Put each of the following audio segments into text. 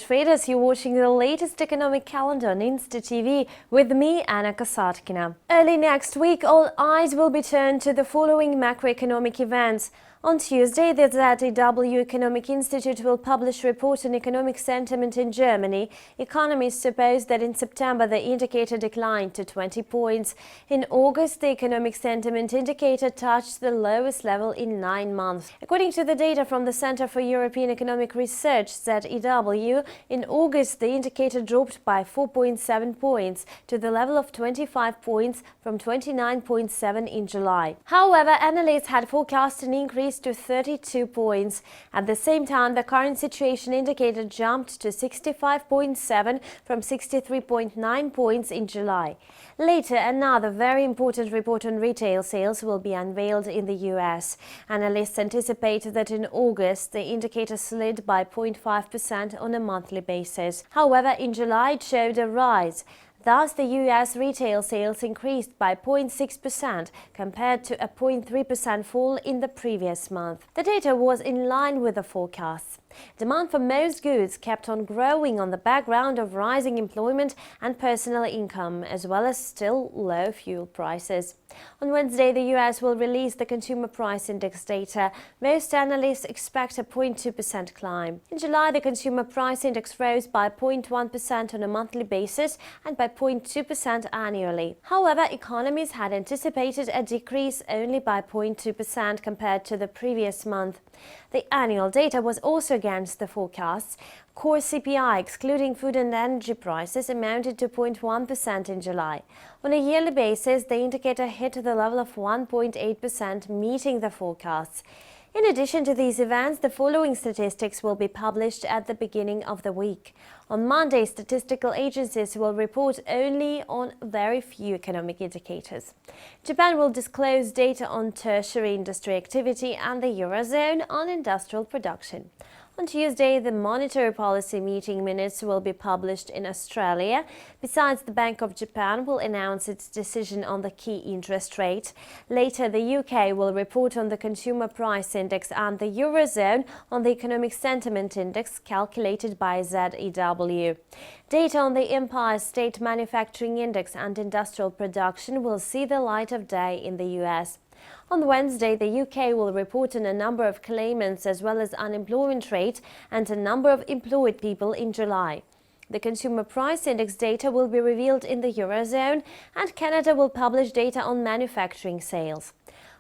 traders, you're watching the latest economic calendar on Insta TV with me, Anna Kasatkina. Early next week, all eyes will be turned to the following macroeconomic events. On Tuesday, the ZEW Economic Institute will publish a report on economic sentiment in Germany. Economists suppose that in September the indicator declined to 20 points. In August, the economic sentiment indicator touched the lowest level in 9 months. According to the data from the Center for European Economic Research, ZEW, in August the indicator dropped by 4.7 points to the level of 25 points from 29.7 in July. However, analysts had forecast an increase to 32 points. At the same time, the current situation indicator jumped to 65.7 from 63.9 points in July. Later, another very important report on retail sales will be unveiled in the US. Analysts anticipate that in August, the indicator slid by 0.5% on a monthly basis. However, in July it showed a rise. Thus, the US retail sales increased by 0.6% compared to a 0.3% fall in the previous month. The data was in line with the forecasts. Demand for most goods kept on growing on the background of rising employment and personal income, as well as still low fuel prices. On Wednesday, the US will release the Consumer Price Index data. Most analysts expect a 0.2% climb. In July, the Consumer Price Index rose by 0.1% on a monthly basis and by 0.2% annually. However, economists had anticipated a decrease only by 0.2% compared to the previous month. The annual data was also against the forecasts. Core CPI, excluding food and energy prices, amounted to 0.1% in July. On a yearly basis, the indicator hit the level of 1.8%, meeting the forecasts. In addition to these events, the following statistics will be published at the beginning of the week. On Monday, statistical agencies will report only on very few economic indicators. Japan will disclose data on tertiary industry activity and the Eurozone on industrial production. On Tuesday, the monetary policy meeting minutes will be published in Australia. Besides, the Bank of Japan will announce its decision on the key interest rate. Later, the UK will report on the Consumer Price Index and the Eurozone on the Economic Sentiment Index calculated by ZEW. Data on the Empire State Manufacturing Index and industrial production will see the light of day in the US. On Wednesday, the UK will report on a number of claimants as well as unemployment rate and a number of employed people in July. The Consumer Price Index data will be revealed in the Eurozone, and Canada will publish data on manufacturing sales.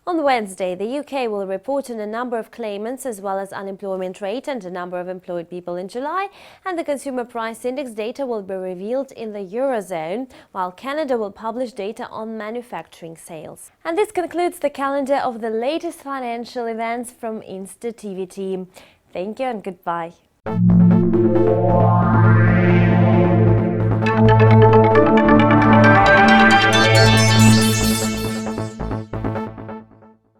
On Wednesday, the UK will report on a number of claimants as well as unemployment rate and a number of employed people in July, and the Consumer Price Index data will be revealed in the Eurozone, while Canada will publish data on manufacturing sales. And this concludes the calendar of the latest financial events from Insta TV team. Thank you and goodbye.